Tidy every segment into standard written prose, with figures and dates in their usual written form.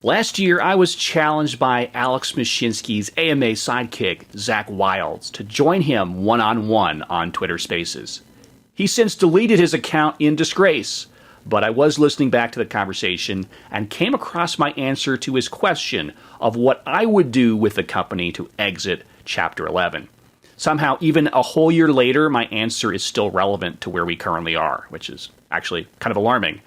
Last year, I was challenged by Alex Mashinsky's AMA sidekick, Zach Wilds, to join him one-on-one on Twitter Spaces. He's since deleted his account in disgrace, but I was listening back to the conversation and came across my answer to his question of what I would do with the company to exit Chapter 11. Somehow, even a whole year later, my answer is still relevant to where we currently are, which is actually kind of alarming.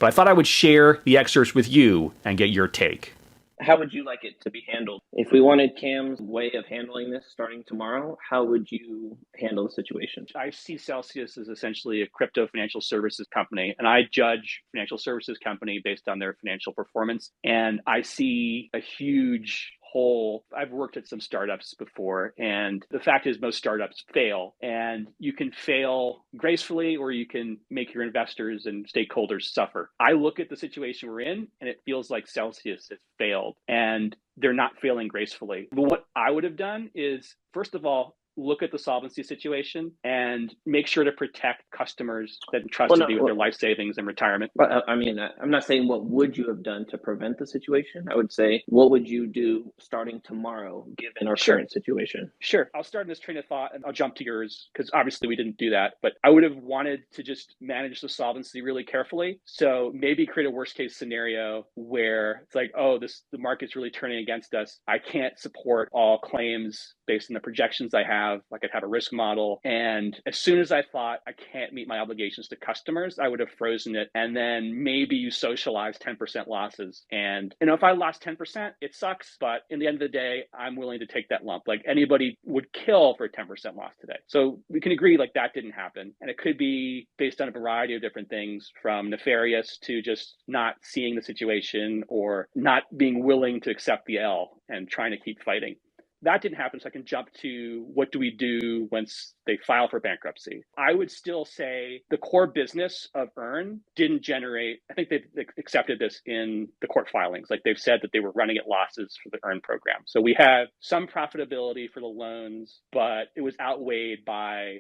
But I thought I would share the excerpts with you and get your take. How would you like it to be handled? If we wanted Cam's way of handling this starting tomorrow, how would you handle the situation? I see Celsius as essentially a crypto financial services company, and I judge financial services company based on their financial performance. And I see a huge hole. I've worked at some startups before, and the fact is most startups fail, and you can fail gracefully or you can make your investors and stakeholders suffer. I look at the situation we're in and it feels like Celsius has failed and they're not failing gracefully. But what I would have done is, first of all, look at the solvency situation and make sure to protect customers that entrusted me with their life savings and retirement. But I mean, I'm not saying what would you have done to prevent the situation. I would say, what would you do starting tomorrow, given our current situation? Sure. I'll start in this train of thought and I'll jump to yours because obviously we didn't do that. But I would have wanted to just manage the solvency really carefully. So maybe create a worst case scenario where it's like, oh, the market's really turning against us. I can't support all claims based on the projections I have. Like I'd have a risk model. And as soon as I thought I can't meet my obligations to customers, I would have frozen it. And then maybe you socialize 10% losses. And, if I lost 10%, it sucks. But in the end of the day, I'm willing to take that lump. Like anybody would kill for a 10% loss today. So we can agree like that didn't happen. And it could be based on a variety of different things, from nefarious to just not seeing the situation or not being willing to accept the L and trying to keep fighting. That didn't happen, so I can jump to what do we do once they file for bankruptcy. I would still say the core business of Earn didn't generate, I think they've accepted this in the court filings. Like they've said that they were running at losses for the Earn program. So we have some profitability for the loans, but it was outweighed by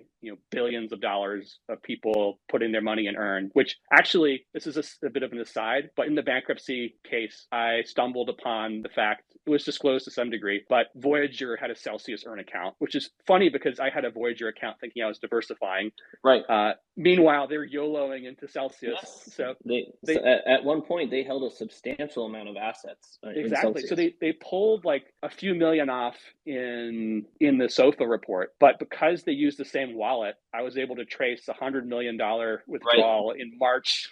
billions of dollars of people putting their money in Earn, which actually, this is a bit of an aside, but in the bankruptcy case, I stumbled upon the fact, it was disclosed to some degree, but Voyager had a Celsius Earn account, which is funny because I had a Voyager account thinking I was diversifying. Right. Meanwhile, they're YOLOing into Celsius. Yes. So at one point, they held a substantial amount of assets. Exactly. So they pulled like a few million off in the SOFA report, but because they used the same wallet, I was able to trace $100 million withdrawal in March.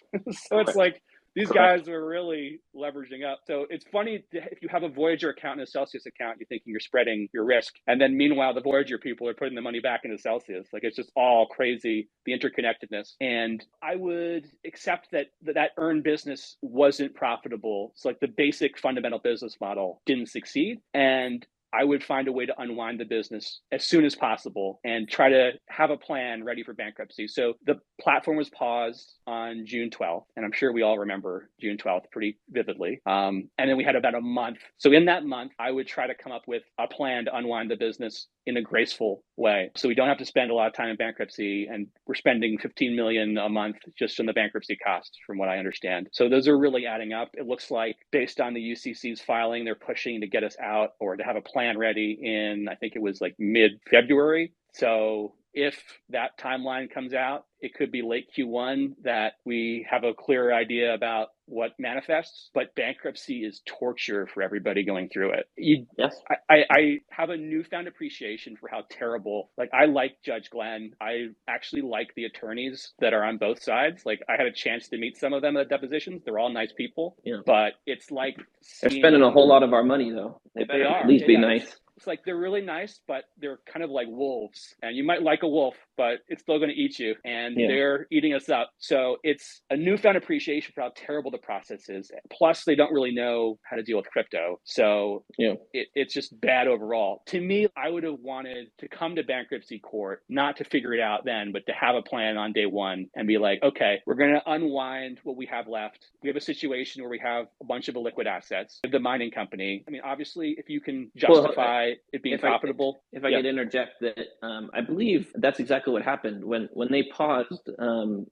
So it's like, these guys are really leveraging up. So it's funny if you have a Voyager account and a Celsius account, you're thinking you're spreading your risk. And then meanwhile, the Voyager people are putting the money back into Celsius. Like it's just all crazy, the interconnectedness. And I would accept that Earn business wasn't profitable. So like the basic fundamental business model didn't succeed. And I would find a way to unwind the business as soon as possible and try to have a plan ready for bankruptcy. So the platform was paused on June 12th, and I'm sure we all remember June 12th pretty vividly. And then we had about a month. So in that month, I would try to come up with a plan to unwind the business in a graceful way. So we don't have to spend a lot of time in bankruptcy, and we're spending $15 million a month just on the bankruptcy costs, from what I understand. So those are really adding up. It looks like based on the UCC's filing, they're pushing to get us out or to have a plan ready in, I think it was like mid-February. So if that timeline comes out, it could be late Q1 that we have a clearer idea about what manifests, but bankruptcy is torture for everybody going through it. Yes. I have a newfound appreciation for how terrible, like I like Judge Glenn. I actually like the attorneys that are on both sides. Like I had a chance to meet some of them at depositions. They're all nice people, but it's like they're spending a whole lot of our money though. They better at least be nice. It's like they're really nice, but they're kind of like wolves. And you might like a wolf, but it's still going to eat you. And they're eating us up. So it's a newfound appreciation for how terrible the process is. Plus, they don't really know how to deal with crypto. So it's just bad overall. To me, I would have wanted to come to bankruptcy court, not to figure it out then, but to have a plan on day one and be like, okay, we're going to unwind what we have left. We have a situation where we have a bunch of illiquid assets. The mining company. I mean, obviously, if you can justify it being profitable. If I could interject that, I believe that's exactly what happened when they paused.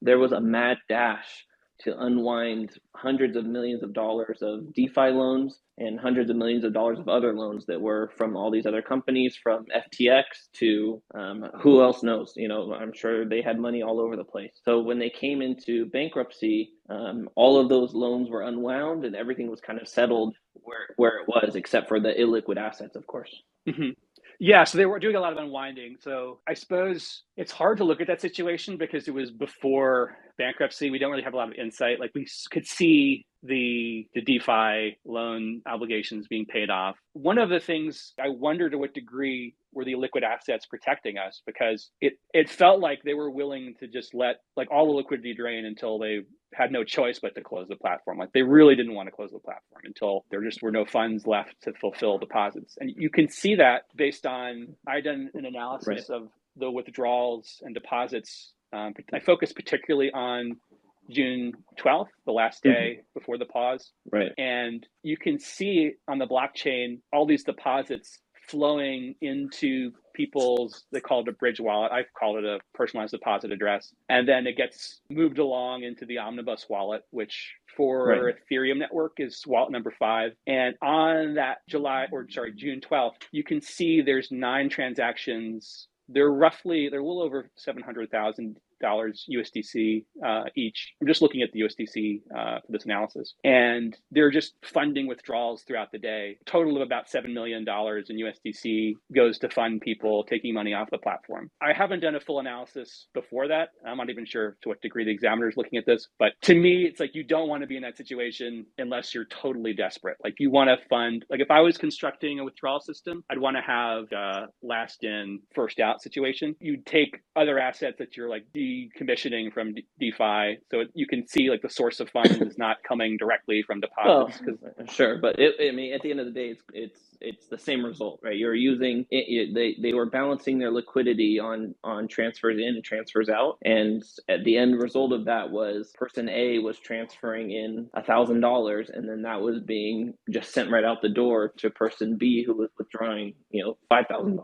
There was a mad dash to unwind hundreds of millions of dollars of DeFi loans and hundreds of millions of dollars of other loans that were from all these other companies, from FTX to who else knows? I'm sure they had money all over the place. So when they came into bankruptcy, all of those loans were unwound and everything was kind of settled where it was, except for the illiquid assets, of course. Mm-hmm. Yeah, so they were doing a lot of unwinding. So I suppose it's hard to look at that situation because it was before bankruptcy. We don't really have a lot of insight. Like we could see the DeFi loan obligations being paid off. One of the things I wonder to what degree were the liquid assets protecting us, because it felt like they were willing to just let like all the liquidity drain until they had no choice but to close the platform. Like they really didn't want to close the platform until there just were no funds left to fulfill deposits. And you can see that based on, I done an analysis of the withdrawals and deposits. I focused particularly on June 12th, the last day before the pause. Right. And you can see on the blockchain all these deposits flowing into people's, they call it a bridge wallet. I call it a personalized deposit address. And then it gets moved along into the omnibus wallet, which for Ethereum network is wallet number 5. And on that June 12th, you can see there's 9 transactions. They're a little over $700,000 USDC each. I'm just looking at the USDC for this analysis. And they're just funding withdrawals throughout the day. A total of about $7 million in USDC goes to fund people taking money off the platform. I haven't done a full analysis before that. I'm not even sure to what degree the examiner is looking at this. But to me, it's like you don't want to be in that situation unless you're totally desperate. Like you want to fund, like if I was constructing a withdrawal system, I'd want to have a last in, first out situation. You'd take other assets that you're like decommissioning from DeFi, so you can see like the source of funds is not coming directly from deposits. Sure, but at the end of the day, it's the same result, right? You're using they were balancing their liquidity on transfers in and transfers out, and at the end result of that was person A was transferring in $1,000, and then that was being just sent right out the door to person B who was withdrawing $5,000.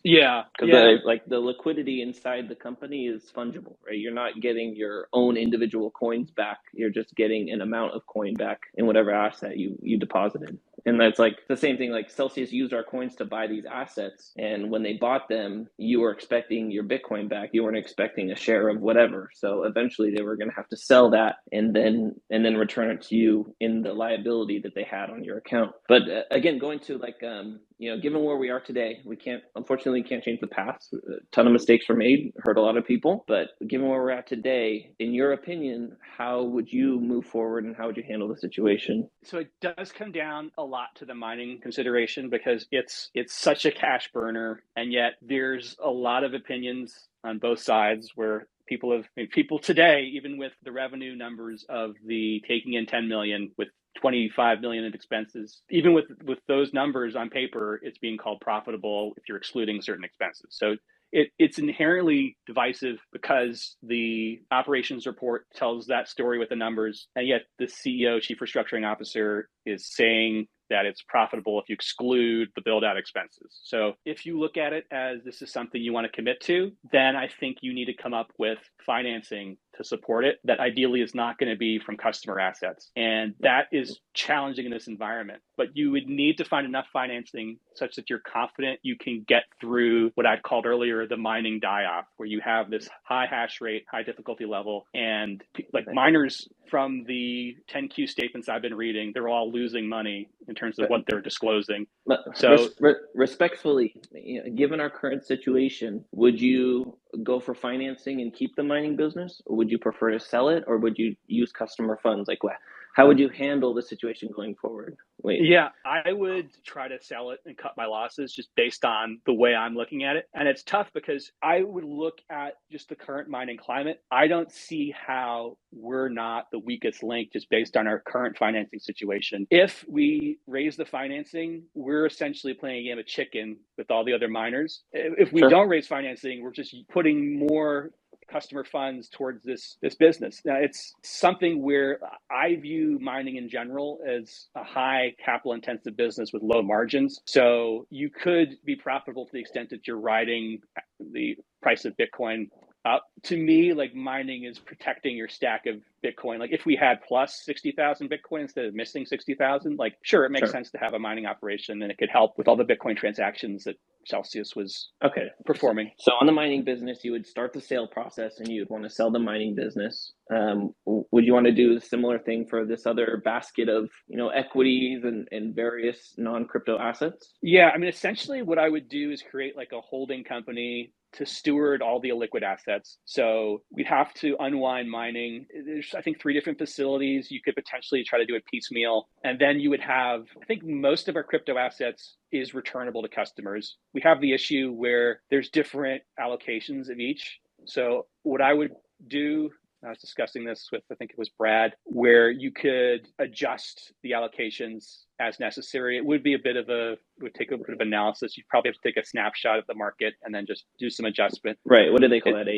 Yeah, because the liquidity inside the company is fungible, right? You're not getting your own individual coins back. You're just getting an amount of coin back in whatever asset you deposited. And that's like the same thing, like Celsius used our coins to buy these assets. And when they bought them, you were expecting your Bitcoin back. You weren't expecting a share of whatever. So eventually they were going to have to sell that and then return it to you in the liability that they had on your account. But again, going to given where we are today, unfortunately can't change the past. A ton of mistakes were made, hurt a lot of people. But given where we're at today, in your opinion, how would you move forward and how would you handle the situation? So it does come down a lot to the mining consideration because it's such a cash burner, and yet there's a lot of opinions on both sides where people today, even with the revenue numbers of the taking in 10 million with 25 million in expenses, even with those numbers on paper, it's being called profitable if you're excluding certain expenses. So it's inherently divisive because the operations report tells that story with the numbers, and yet the CEO, chief restructuring officer, is saying that it's profitable if you exclude the build out expenses. So if you look at it as this is something you want to commit to, then I think you need to come up with financing to support it that ideally is not going to be from customer assets. And that is challenging in this environment. But you would need to find enough financing such that you're confident you can get through what I'd called earlier the mining die-off, where you have this high hash rate, high difficulty level, and like miners from the 10Q statements I've been reading, they're all losing money in terms of what they're disclosing. So respectfully, given our current situation, would you go for financing and keep the mining business, or would you prefer to sell it, or would you use customer funds? Like, how would you handle the situation going forward? Yeah, I would try to sell it and cut my losses just based on the way I'm looking at it. And it's tough because I would look at just the current mining climate. I don't see how we're not the weakest link just based on our current financing situation. If we raise the financing, we're essentially playing a game of chicken with all the other miners. If we don't raise financing, we're just putting more customer funds towards this business. Now, it's something where I view mining in general as a high capital intensive business with low margins. So you could be profitable to the extent that you're riding the price of Bitcoin To me, like mining is protecting your stack of Bitcoin. Like if we had plus 60,000 Bitcoin instead of missing 60,000, like sure, it makes Sure. sense to have a mining operation and it could help with all the Bitcoin transactions that Celsius was Okay. performing. So on the mining business, you would start the sale process and you'd want to sell the mining business. Would you want to do a similar thing for this other basket of, equities and various non-crypto assets? Yeah, I mean, essentially what I would do is create like a holding company to steward all the illiquid assets. So we'd have to unwind mining. There's, I think, 3 different facilities. You could potentially try to do it piecemeal. And then you would have, I think most of our crypto assets is returnable to customers. We have the issue where there's different allocations of each. So what I would do, I was discussing this with, I think it was Brad, where you could adjust the allocations as necessary. It would be it would take a bit of analysis. You'd probably have to take a snapshot of the market and then just do some adjustment. Right. What do they call that?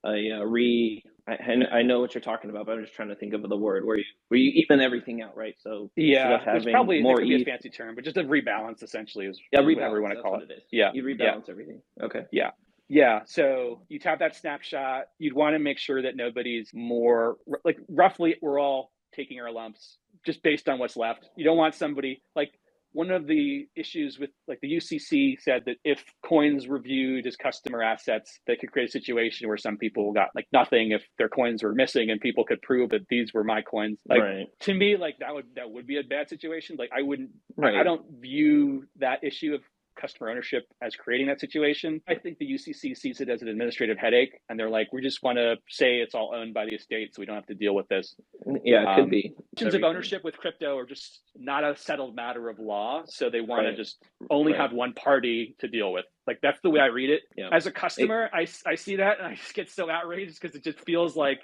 I know what you're talking about, but I'm just trying to think of the word where you even everything out, right? So yeah, instead of it's probably more it could be a fancy term, but just a rebalance essentially is whatever we want to call it. It is. Yeah, You rebalance everything. Okay. yeah. Yeah, so you'd have that snapshot. You'd want to make sure that nobody's more like roughly we're all taking our lumps just based on what's left. You don't want somebody like one of the issues with like the UCC said that if coins were viewed as customer assets, they could create a situation where some people got like nothing if their coins were missing and people could prove that these were my coins. Like right. To me, like that would be a bad situation. Like I wouldn't right. I don't view that issue of customer ownership as creating that situation. I think the UCC sees it as an administrative headache, and they're like, we just want to say it's all owned by the estate, so we don't have to deal with this. Yeah, it could be. Questions of ownership with crypto are just not a settled matter of law, so they want to just only have one party to deal with. Like that's the way I read it. Yeah. As a customer, I see that and I just get so outraged because it just feels like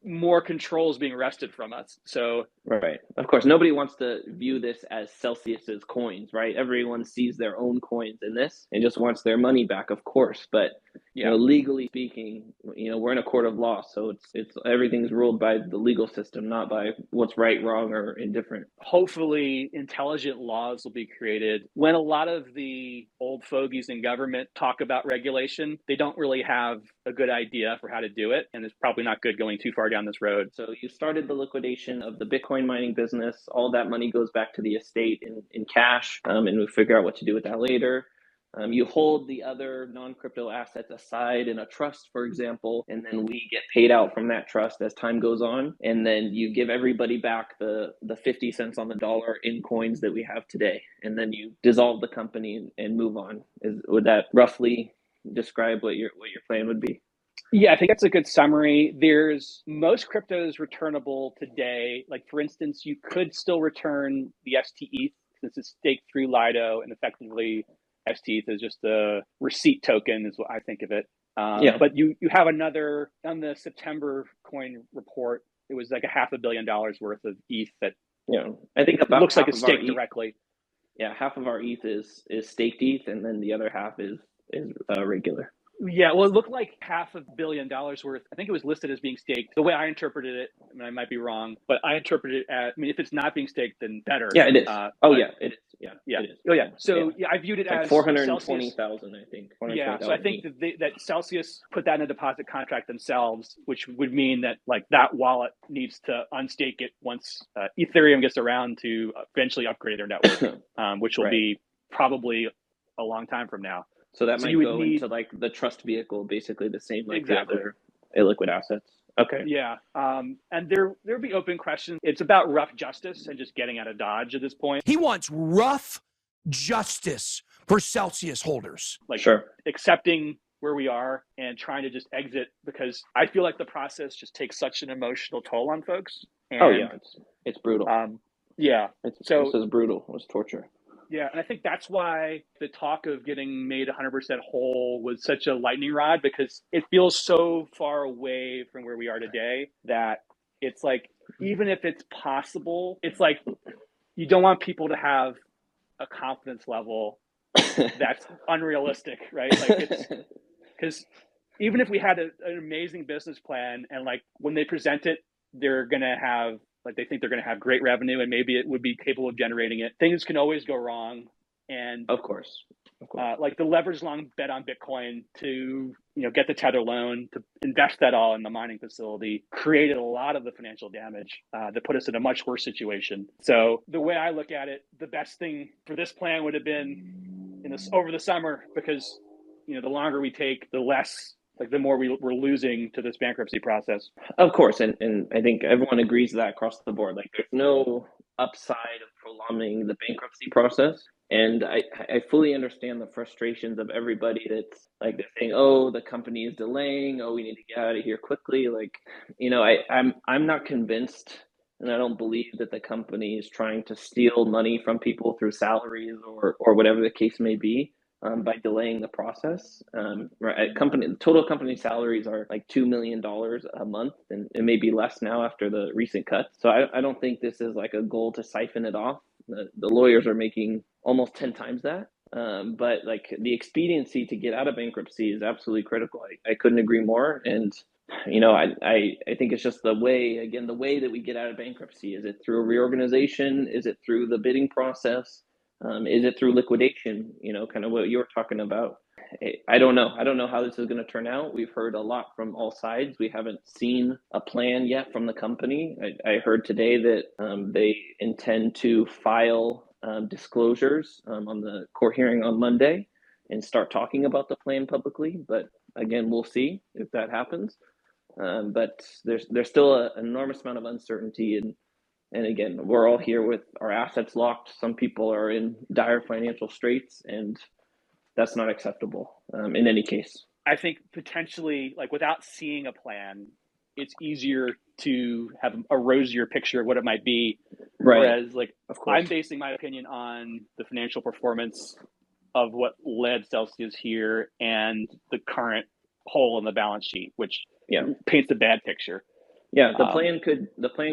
more control is being wrested from us. So right, of course, nobody wants to view this as Celsius's coins, right? Everyone sees their own coins in this and just wants their money back, of course. But legally speaking, we're in a court of law, so it's everything's ruled by the legal system, not by what's right, wrong, or indifferent. Hopefully, intelligent laws will be created. When a lot of the old fogies in government talk about regulation, they don't really have a good idea for how to do it, and it's probably not good going too far down this road. So you started the liquidation of the Bitcoin mining business. All that money goes back to the estate in cash, and we'll figure out what to do with that later. You hold the other non-crypto assets aside in a trust, for example, and then we get paid out from that trust as time goes on. And then you give everybody back the 50 cents on the dollar in coins that we have today. And then you dissolve the company and move on. Would that roughly describe what your plan would be? Yeah, I think that's a good summary. There's most cryptos returnable today. Like for instance, you could still return the STETH since it's staked through Lido, and effectively STETH is just a receipt token is what I think of it. But you have another on the September coin report. It was like $500 million worth of ETH that I think about looks like it's staked directly. Yeah, half of our ETH is staked ETH, and then the other half is regular. Yeah, well, it looked like $500 million worth. I think it was listed as being staked. The way I interpreted it, I mean, I might be wrong, but I interpreted it as, I mean, if it's not being staked, then better. Yeah, it is. It is. Yeah, it is. Oh, yeah. So I viewed it as 420,000, I think. Yeah, so I think that Celsius put that in a deposit contract themselves, which would mean that like that wallet needs to unstake it once Ethereum gets around to eventually upgrade their network, which will be probably a long time from now. So that might go into like the trust vehicle, basically the same like the other illiquid assets. Okay. Yeah. And there'll be open questions. It's about rough justice and just getting out of Dodge at this point. He wants rough justice for Celsius holders. Like accepting where we are and trying to just exit, because I feel like the process just takes such an emotional toll on folks. And, it's brutal. This is brutal. It's torture. Yeah, and I think that's why the talk of getting made 100% whole was such a lightning rod, because it feels so far away from where we are today that it's like, even if it's possible, it's like you don't want people to have a confidence level that's unrealistic, right? Like it's because even if we had an amazing business plan and like when they present it, they're going to have like they think they're going to have great revenue and maybe it would be capable of generating it. Things can always go wrong. And of course, like the leverage loan bet on Bitcoin to get the tether loan to invest that all in the mining facility created a lot of the financial damage that put us in a much worse situation. So the way I look at it, the best thing for this plan would have been over the summer, because the longer we take, the less, like the more we're losing to this bankruptcy process. Of course, and I think everyone agrees that across the board. Like there's no upside of prolonging the bankruptcy process. And I fully understand the frustrations of everybody that's like they're saying, oh, the company is delaying, oh, we need to get out of here quickly. Like, I'm not convinced, and I don't believe that the company is trying to steal money from people through salaries or whatever the case may be. By delaying the process. Total company salaries are like $2 million a month, and it may be less now after the recent cuts. So I don't think this is like a goal to siphon it off. The lawyers are making almost 10 times that. But like the expediency to get out of bankruptcy is absolutely critical. I couldn't agree more. And I think it's just the way that we get out of bankruptcy. Is it through a reorganization? Is it through the bidding process? Is it through liquidation? Kind of what you were talking about. I don't know. I don't know how this is going to turn out. We've heard a lot from all sides. We haven't seen a plan yet from the company. I heard today that they intend to file disclosures on the court hearing on Monday and start talking about the plan publicly. But again, we'll see if that happens. But there's still an enormous amount of uncertainty, and again, we're all here with our assets locked. Some people are in dire financial straits, and that's not acceptable in any case. I think potentially, like without seeing a plan, it's easier to have a rosier picture of what it might be. Right. Whereas, like, I'm basing my opinion on the financial performance of what led Celsius here and the current hole in the balance sheet, which paints a bad picture. Yeah, the plan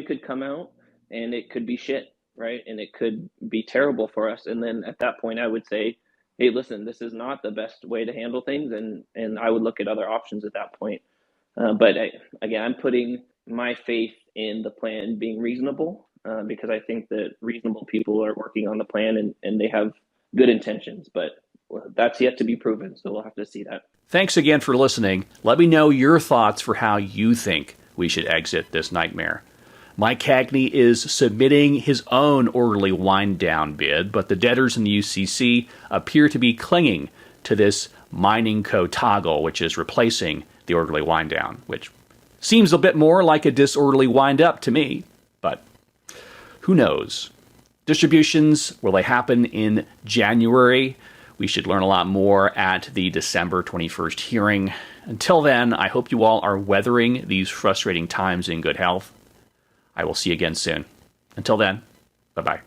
could come out and it could be shit, right? And it could be terrible for us. And then at that point, I would say, hey, listen, this is not the best way to handle things, and I would look at other options at that point. But I'm putting my faith in the plan being reasonable because I think that reasonable people are working on the plan and they have good intentions, but that's yet to be proven. So we'll have to see that. Thanks again for listening. Let me know your thoughts for how you think we should exit this nightmare. Mike Cagney is submitting his own orderly wind-down bid, but the debtors in the UCC appear to be clinging to this mining co toggle, which is replacing the orderly wind-down, which seems a bit more like a disorderly wind-up to me, but who knows? Distributions, will they happen in January? We should learn a lot more at the December 21st hearing. Until then, I hope you all are weathering these frustrating times in good health. I will see you again soon. Until then, bye-bye.